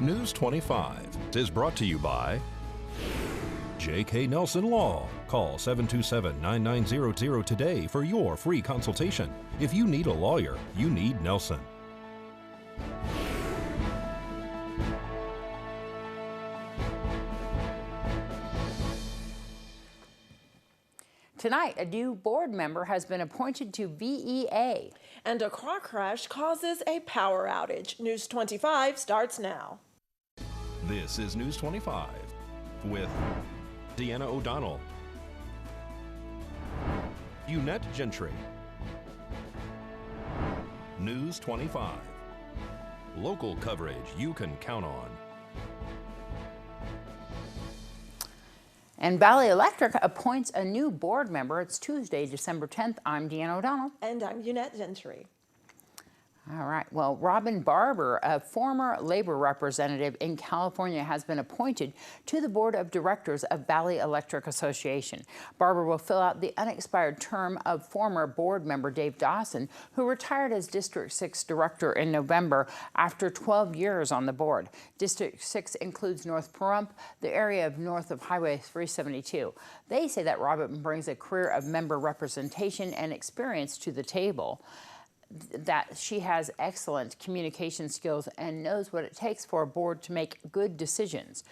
News 25 is brought to you by J.K. Nelson Law. Call 727-9900 today for your free consultation. If you need a lawyer, you need Nelson. Tonight, a new board member has been appointed to VEA. And a car crash causes a power outage. News 25 starts now. This is News 25 with Deanna O'Donnell, Eunette Gentry. News 25. Local coverage you can count on. And Valley Electric appoints a new board member. It's Tuesday, December 10th. I'm Deanna O'Donnell. And I'm Eunette Gentry. All right. Well, Robin Barber, a former labor representative in California, has been appointed to the board of directors of Valley Electric Association. Barber will fill out the unexpired term of former board member Dave Dawson, who retired as District 6 director in November after 12 years on the board. District 6 includes North Pahrump, the area north of Highway 372. They say that Robin brings a career of member representation and experience to the table, that she has excellent communication skills and knows what it takes for a board to make good decisions.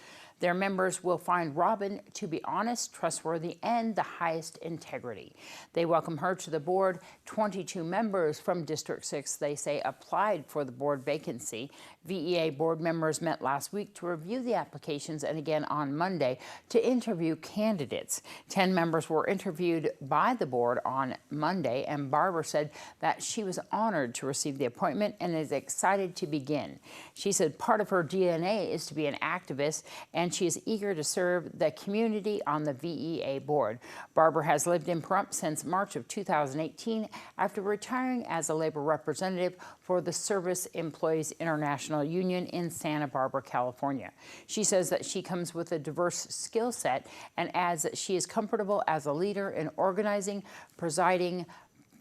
Their members will find Robin to be honest, trustworthy, and the highest integrity. They welcome her to the board. 22 members from District 6, they say, applied for the board vacancy. VEA board members met last week to review the applications and again on Monday to interview candidates. 10 members were interviewed by the board on Monday, and Barber said that she was honored to receive the appointment and is excited to begin. She said part of her DNA is to be an activist, and she is eager to serve the community on the VEA board. Barber has lived in Pahrump since March of 2018 after retiring as a labor representative for the Service Employees International Union in Santa Barbara, California. She says that she comes with a diverse skill set and adds that she is comfortable as a leader in organizing, presiding,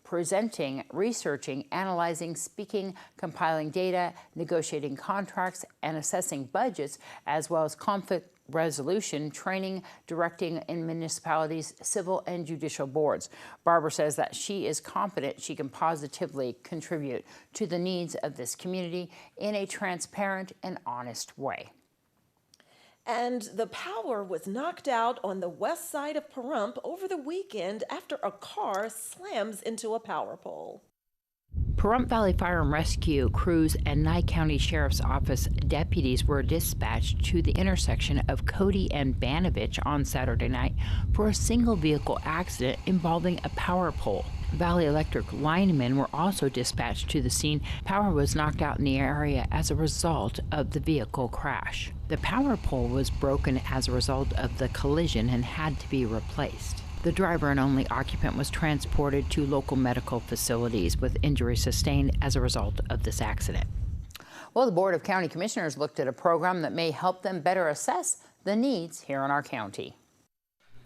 presenting, researching, analyzing, speaking, compiling data, negotiating contracts, and assessing budgets, as well as conflict resolution, training, directing in municipalities, civil and judicial boards. Barber says that she is confident she can positively contribute to the needs of this community in a transparent and honest way. And the power was knocked out on the west side of Pahrump over the weekend after a car slams into a power pole. Pahrump Valley Fire and Rescue crews and Nye County Sheriff's Office deputies were dispatched to the intersection of Cody and Banovich on Saturday night for a single vehicle accident involving a power pole. Valley Electric linemen were also dispatched to the scene. Power was knocked out in the area as a result of the vehicle crash. The power pole was broken as a result of the collision and had to be replaced. The driver and only occupant was transported to local medical facilities with injuries sustained as a result of this accident. Well, the Board of County Commissioners looked at a program that may help them better assess the needs here in our county.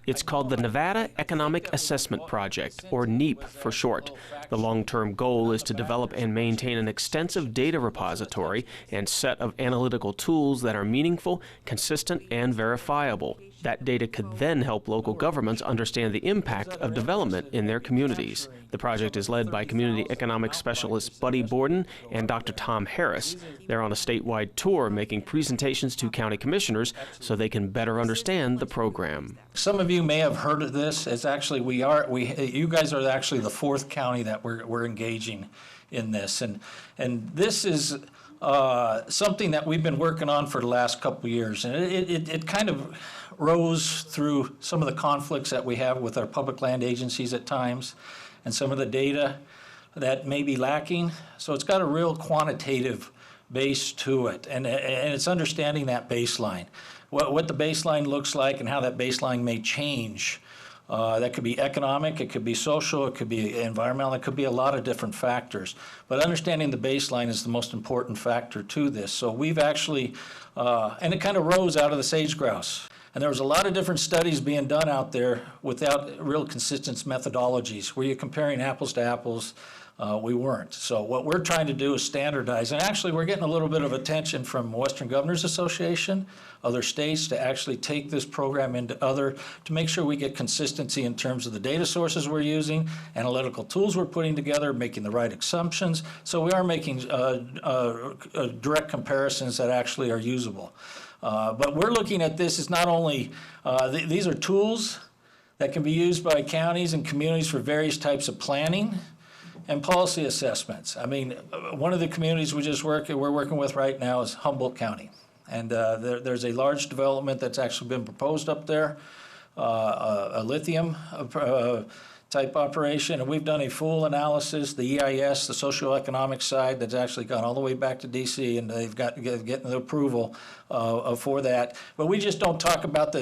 It's called the Nevada Economic Assessment Project, or NEAP for short. The long-term goal is to develop and maintain an extensive data repository and set of analytical tools that are meaningful, consistent, and verifiable. That data could then help local governments understand the impact of development in their communities. The project is led by Community Economics Specialist Buddy Borden and Dr. Tom Harris. They're on a statewide tour making presentations to county commissioners so they can better understand the program. Some of you may have heard of this. It's actually, you guys are actually the fourth county that we're engaging in this. And this is something that we've been working on for the last couple of years. And it kind of rose through some of the conflicts that we have with our public land agencies at times and some of the data that may be lacking. So it's got a real quantitative base to it, and it's understanding that baseline, what the baseline looks like and how that baseline may change. That could be economic, it could be social, it could be environmental, it could be a lot of different factors. But understanding the baseline is the most important factor to this. So we've actually, and it kind of rose out of the sage grouse. And there was a lot of different studies being done out there without real consistent methodologies, where you're comparing apples to apples we weren't. So what we're trying to do is standardize, and actually we're getting a little bit of attention from Western Governors Association, other states, to actually take this program into to make sure we get consistency in terms of the data sources we're using, analytical tools we're putting together, making the right assumptions. So we are making direct comparisons that actually are usable. But we're looking at this as not only, these are tools that can be used by counties and communities for various types of planning and policy assessments. I mean, one of the communities we're working with right now is Humboldt County. And there's a large development that's actually been proposed up there, a lithium type operation, and we've done a full analysis, the EIS, the socioeconomic side, that's actually gone all the way back to DC, and they've got getting the approval for that. But we just don't talk about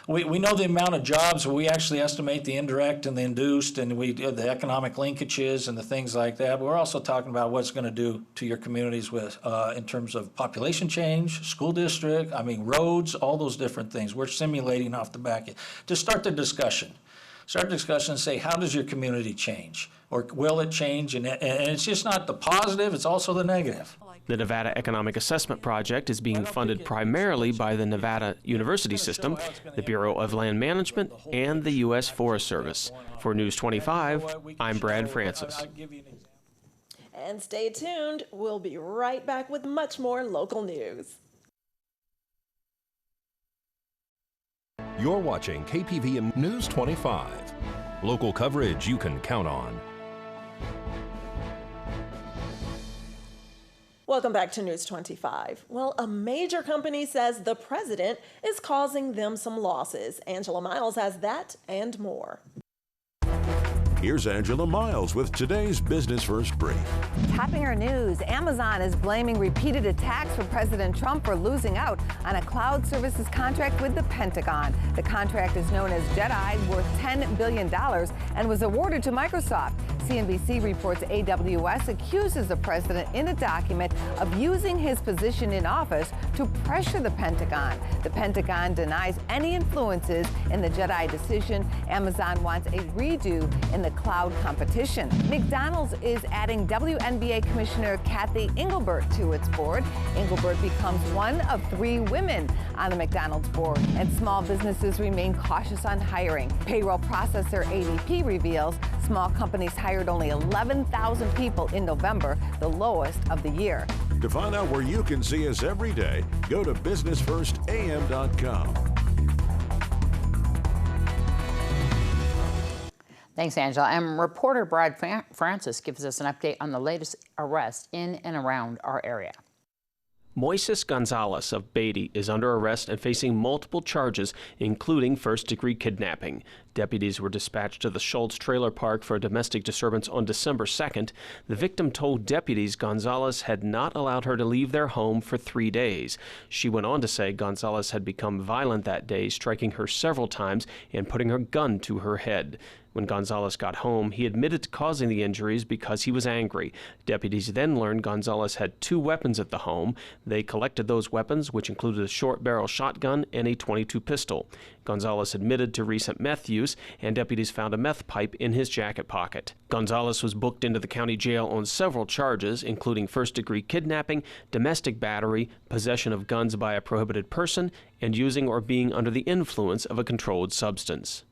we know the amount of jobs, we actually estimate the indirect and the induced, and the economic linkages and the things like that. But we're also talking about what's going to do to your communities with in terms of population change, school district, I mean roads, all those different things. We're simulating off the back end to start the discussion. Start the discussion and say, how does your community change? Or will it change? And it's just not the positive, it's also the negative. The Nevada Economic Assessment Project is being funded primarily by the Nevada University System, the Bureau of Land Management, and the U.S. Forest Service. For News 25, I'm Brad Francis. And stay tuned, we'll be right back with much more local news. You're watching KPVM News 25. Local coverage you can count on. Welcome back to News 25. Well, a major company says the president is causing them some losses. Angela Miles has that and more. Here's Angela Miles with today's Business First Brief. Topping our news, Amazon is blaming repeated attacks from President Trump for losing out on a cloud services contract with the Pentagon. The contract is known as Jedi, worth $10 billion, and was awarded to Microsoft. CNBC reports AWS accuses the president in a document of using his position in office to pressure the Pentagon. The Pentagon denies any influences in the Jedi decision. Amazon wants a redo in the cloud competition. McDonald's is adding WNBA Commissioner Kathy Engelbert to its board. Engelbert becomes one of 3 women on the McDonald's board, and small businesses remain cautious on hiring. Payroll processor ADP reveals small companies hired only 11,000 people in November, the lowest of the year. To find out where you can see us every day, go to businessfirstam.com. Thanks, Angela. And reporter Brad Francis gives us an update on the latest arrest in and around our area. Moises Gonzalez of Beatty is under arrest and facing multiple charges, including first-degree kidnapping. Deputies were dispatched to the Schultz Trailer Park for a domestic disturbance on December 2nd. The victim told deputies Gonzalez had not allowed her to leave their home for 3 days. She went on to say Gonzalez had become violent that day, striking her several times and putting her gun to her head. When Gonzalez got home, he admitted to causing the injuries because he was angry. Deputies then learned Gonzalez had 2 weapons at the home. They collected those weapons, which included a short-barrel shotgun and a .22 pistol. Gonzalez admitted to recent meth use, and deputies found a meth pipe in his jacket pocket. Gonzalez was booked into the county jail on several charges, including first-degree kidnapping, domestic battery, possession of guns by a prohibited person, and using or being under the influence of a controlled substance.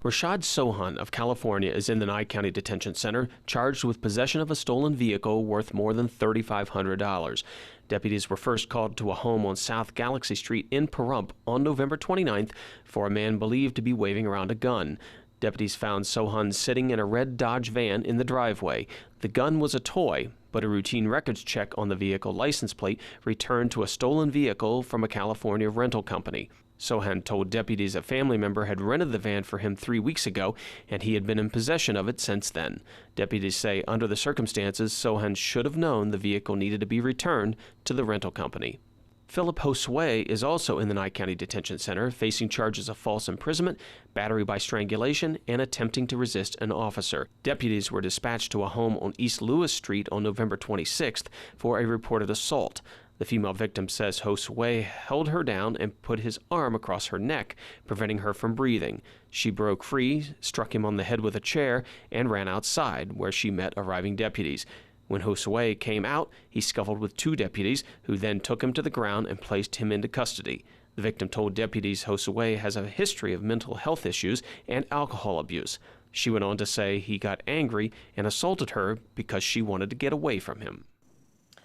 Rashad Sohan of California is in the Nye County Detention Center, charged with possession of a stolen vehicle worth more than $3,500. Deputies were first called to a home on South Galaxy Street in Pahrump on November 29th for a man believed to be waving around a gun. Deputies found Sohan sitting in a red Dodge van in the driveway. The gun was a toy, but a routine records check on the vehicle license plate returned to a stolen vehicle from a California rental company. Sohan told deputies a family member had rented the van for him 3 weeks ago, and he had been in possession of it since then. Deputies say under the circumstances, Sohan should have known the vehicle needed to be returned to the rental company. Philip Josue is also in the Nye County Detention Center, facing charges of false imprisonment, battery by strangulation, and attempting to resist an officer. Deputies were dispatched to a home on East Lewis Street on November 26th for a reported assault. The female victim says Josue held her down and put his arm across her neck, preventing her from breathing. She broke free, struck him on the head with a chair, and ran outside, where she met arriving deputies. When Josue came out, he scuffled with 2 deputies, who then took him to the ground and placed him into custody. The victim told deputies Josue has a history of mental health issues and alcohol abuse. She went on to say he got angry and assaulted her because she wanted to get away from him.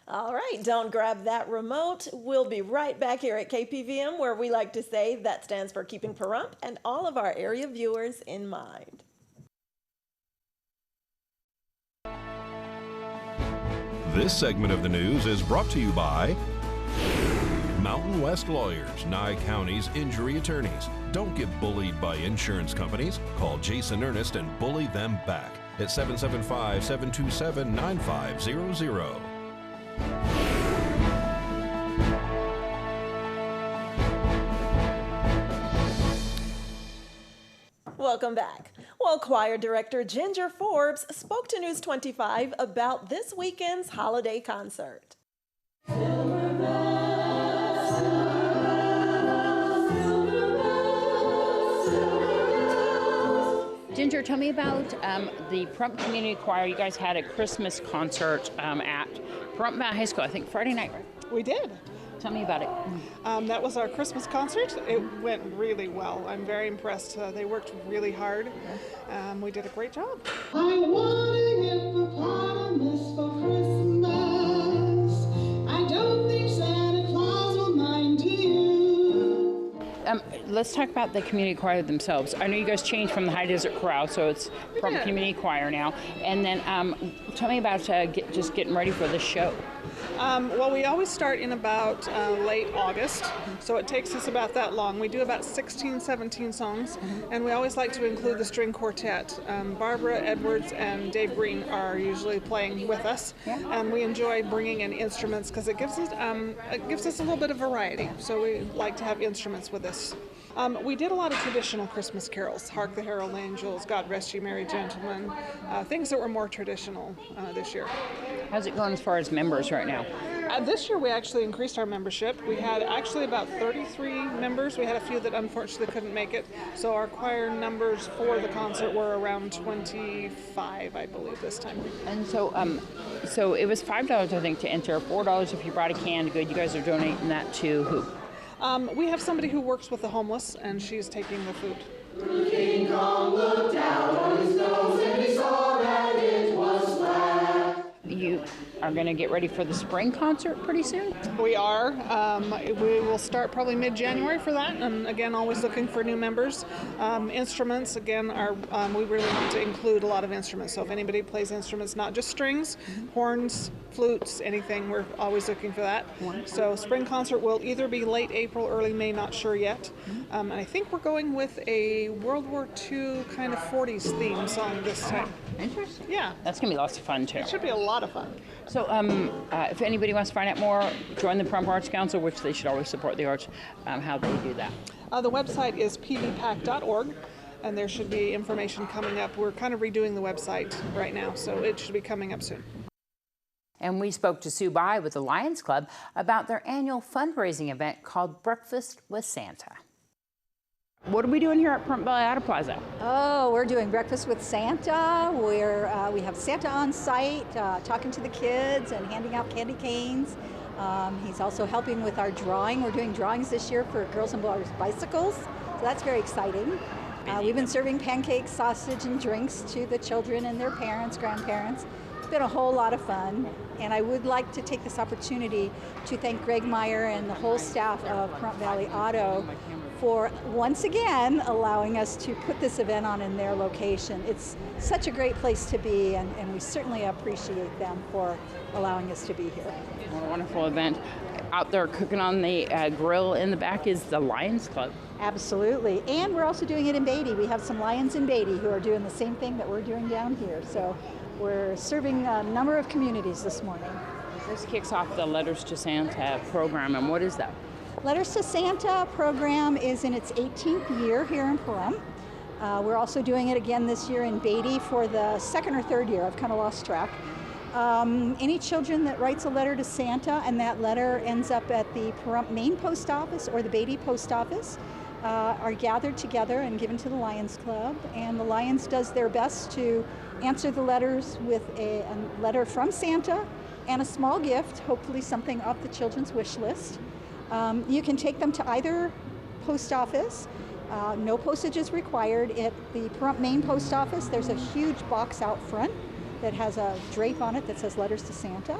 All right, don't grab that remote. We'll be right back here at KPVM, where we like to say that stands for keeping Pahrump and all of our area viewers in mind. This segment of the news is brought to you by Mountain West Lawyers, Nye County's injury attorneys. Don't get bullied by insurance companies. Call Jason Ernest and bully them back at 775-727-9500. Welcome back. Well, choir director Ginger Forbes spoke to News 25 about this weekend's holiday concert. Ginger, tell me about the Pahrump Community Choir. You guys had a Christmas concert at Pahrump Valley High School, I think Friday night, right? We did. Tell me about it. That was our Christmas concert. It went really well. I'm very impressed. They worked really hard. We did a great job. I want a hippopotamus for Christmas. I don't think Santa Claus will mind you. Let's talk about the community choir themselves. I know you guys changed from the High Desert Chorale, so it's Pahrump Community Choir now. And then tell me about just getting ready for this show. Well, we always start in about late August, so it takes us about that long. We do about 16, 17 songs, and we always like to include the string quartet. Barbara Edwards and Dave Green are usually playing with us, and we enjoy bringing in instruments because it gives us a little bit of variety, so we like to have instruments with us. We did a lot of traditional Christmas carols, Hark the Herald Angels, God Rest Ye Merry Gentlemen, things that were more traditional this year. How's it going as far as members right now? This year we actually increased our membership. We had actually about 33 members. We had a few that unfortunately couldn't make it. So our choir numbers for the concert were around 25, I believe, this time. And so so it was $5, I think, to enter, $4 if you brought a canned good. You guys are donating that to who? We have somebody who works with the homeless, and she's taking the food. King Kong looked down on his nose and he saw that it was black. You are going to get ready for the spring concert pretty soon? We are. We will start probably mid-January for that, and again, always looking for new members. Instruments, again, we really want to include a lot of instruments, so if anybody plays instruments, not just strings, horns, flutes, anything, we're always looking for that. So spring concert will either be late April, early May, not sure yet. And I think we're going with a World War II kind of 40s theme song this time. Interesting. Yeah. That's going to be lots of fun, too. It should be a lot of fun. So if anybody wants to find out more, join the Pahrump Arts Council, which they should always support the arts. How do they do that? The website is pvpac.org, and there should be information coming up. We're kind of redoing the website right now, so it should be coming up soon. And we spoke to Sue Bai with the Lions Club about their annual fundraising event called Breakfast with Santa. What are we doing here at Pahrump Valley Auto Plaza? Oh, we're doing Breakfast with Santa. We have Santa on site talking to the kids and handing out candy canes. He's also helping with our drawing. We're doing drawings this year for Girls and Boys Bicycles, so that's very exciting. We've been serving pancakes, sausage, and drinks to the children and their parents, grandparents. It's been a whole lot of fun, and I would like to take this opportunity to thank Greg Meyer and the whole staff of Pahrump Valley Auto for once again allowing us to put this event on in their location. It's such a great place to be, and we certainly appreciate them for allowing us to be here. What a wonderful event. Out there cooking on the grill in the back is the Lions Club. Absolutely, and we're also doing it in Beatty. We have some Lions in Beatty who are doing the same thing that we're doing down here. So we're serving a number of communities this morning. This kicks off the Letters to Santa program, and what is that? Letters to Santa program is in its 18th year here in Pahrump. We're also doing it again this year in Beatty for the second or third year. I've kind of lost track. Any children that writes a letter to Santa and that letter ends up at the Pahrump main post office or the Beatty post office are gathered together and given to the Lions Club. And the Lions does their best to answer the letters with a letter from Santa and a small gift, hopefully something off the children's wish list. You can take them to either post office. No postage is required. At the Pahrump main post office, there's a huge box out front that has a drape on it that says letters to Santa.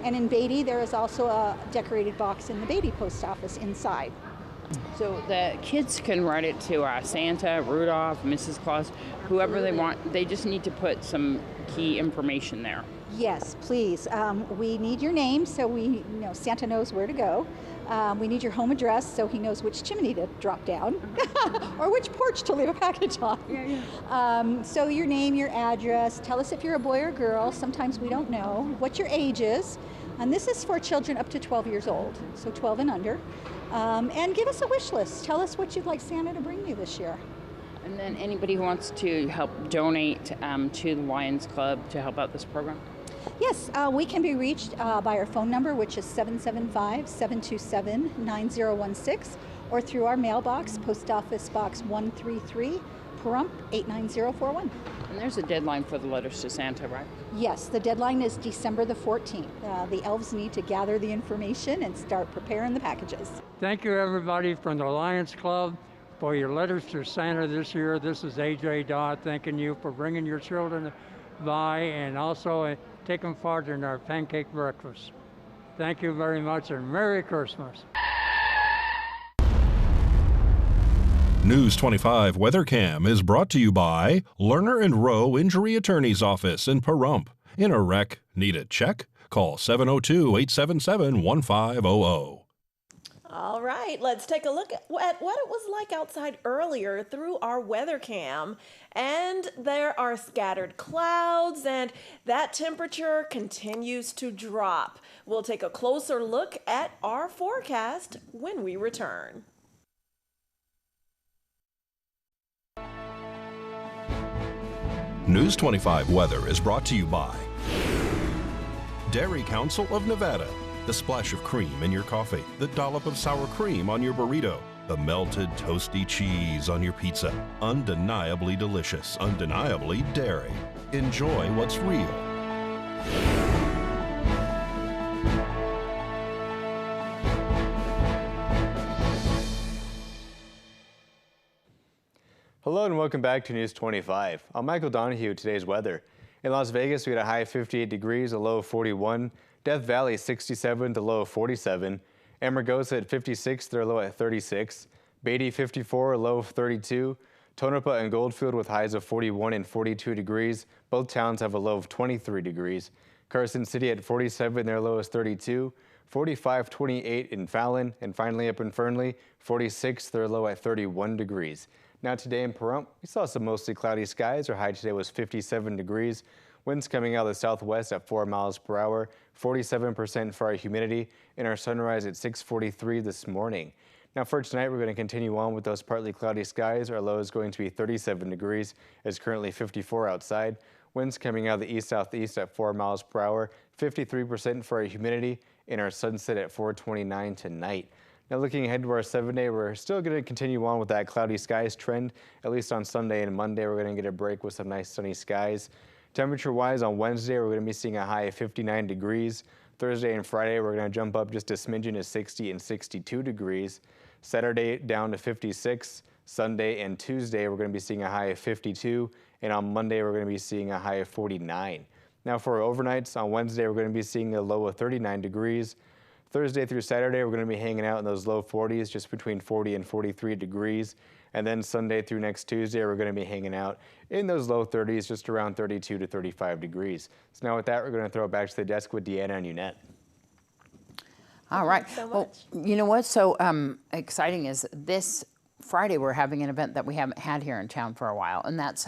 And in Beatty, there is also a decorated box in the Beatty post office inside. So the kids can write it to Santa, Rudolph, Mrs. Claus, whoever they want. They just need to put some key information there. Yes, please. We need your name so Santa knows where to go. We need your home address so he knows which chimney to drop down or which porch to leave a package on. So your name, your address, tell us if you're a boy or girl. Sometimes we don't know. What your age is. And this is for children up to 12 years old, so 12 and under. And give us a wish list. Tell us what you'd like Santa to bring you this year. And then anybody who wants to help donate to the Lions Club to help out this program? Yes, we can be reached by our phone number, which is 775-727-9016, or through our mailbox, Post Office Box 133, Pahrump 89041. And there's a deadline for the letters to Santa, right? Yes, the deadline is December the 14th. The elves need to gather the information and start preparing the packages. Thank you, everybody from the Lions Club, for your letters to Santa this year. This is A.J. Dodd thanking you for bringing your children by and also taking part in our pancake breakfast. Thank you very much and Merry Christmas. News 25 WeatherCam is brought to you by Lerner and Rowe Injury Attorney's Office in Pahrump. In a wreck, need a check? Call 702-877-1500. All right, let's take a look at what it was like outside earlier through our weather cam. And there are scattered clouds, and that temperature continues to drop. We'll take a closer look at our forecast when we return. News 25 weather is brought to you by Dairy Council of Nevada. The splash of cream in your coffee, the dollop of sour cream on your burrito, the melted toasty cheese on your pizza. Undeniably delicious, undeniably dairy. Enjoy what's real. Hello and welcome back to News 25. I'm Michael Donohue with today's weather. In Las Vegas, we had a high of 58 degrees, a low of 41. Death Valley 67, the low of 47. Amargosa at 56, their low at 36. Beatty 54, a low of 32. Tonopah and Goldfield with highs of 41 and 42 degrees. Both towns have a low of 23 degrees. Carson City at 47, their low is 32. 45, 28 in Fallon, and finally up in Fernley, 46, their low at 31 degrees. Now today in Pahrump, we saw some mostly cloudy skies. Our high today was 57 degrees. Winds coming out of the southwest at 4 miles per hour, 47% for our humidity, and our sunrise at 6:43 this morning. Now for tonight, we're going to continue on with those partly cloudy skies. Our low is going to be 37 degrees. It's currently 54 outside. Winds coming out of the east-southeast at 4 miles per hour, 53% for our humidity, and our sunset at 4:29 tonight. Now looking ahead to our 7-day, we're still going to continue on with that cloudy skies trend. At least on Sunday and Monday, we're going to get a break with some nice sunny skies. Temperature-wise, on Wednesday, we're going to be seeing a high of 59 degrees. Thursday and Friday, we're going to jump up just a smidgen to 60 and 62 degrees. Saturday, down to 56. Sunday and Tuesday, we're going to be seeing a high of 52. And on Monday, we're going to be seeing a high of 49. Now for our overnights, on Wednesday, we're going to be seeing a low of 39 degrees. Thursday through Saturday, we're going to be hanging out in those low 40s, just between 40 and 43 degrees. And then Sunday through next Tuesday, we're going to be hanging out in those low 30s, just around 32 to 35 degrees. So now with that, we're going to throw it back to the desk with Deanna and Eunette. All right. Well, you know what's so exciting is this Friday we're having an event that we haven't had here in town for a while, and that's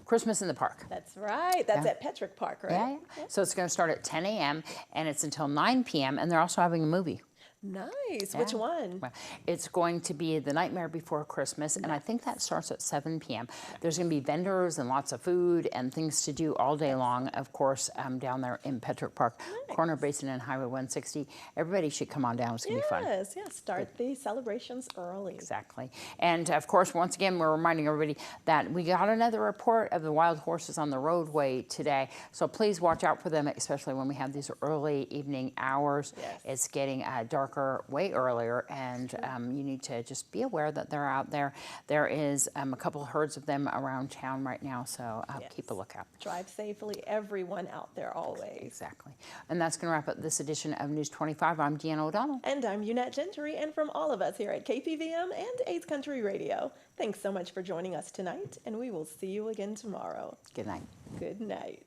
Christmas in the Park. That's right. That's at Petrick Park, right? Yeah. So it's going to start at 10 a.m. and it's until 9 p.m. and they're also having a movie. Nice. Yeah. Which one? Well, it's going to be The Nightmare Before Christmas, and I think that starts at 7 p.m. There's going to be vendors and lots of food and things to do all day long, of course, down there in Petrick Park, Corner Basin and Highway 160. Everybody should come on down. It's going to be fun. Yes, start the celebrations early. Exactly. And, of course, once again, we're reminding everybody that we got another report of the wild horses on the roadway today, so please watch out for them, especially when we have these early evening hours. Yes. It's getting darker way earlier, and you need to just be aware that they're out there. There is a couple of herds of them around town right now, so keep a lookout. Drive safely, everyone out there always. Exactly. And that's going to wrap up this edition of News 25. I'm Deanna O'Donnell. And I'm Eunette Gentry, and from all of us here at KPVM and 8th Country Radio, thanks so much for joining us tonight, and we will see you again tomorrow. Good night. Good night.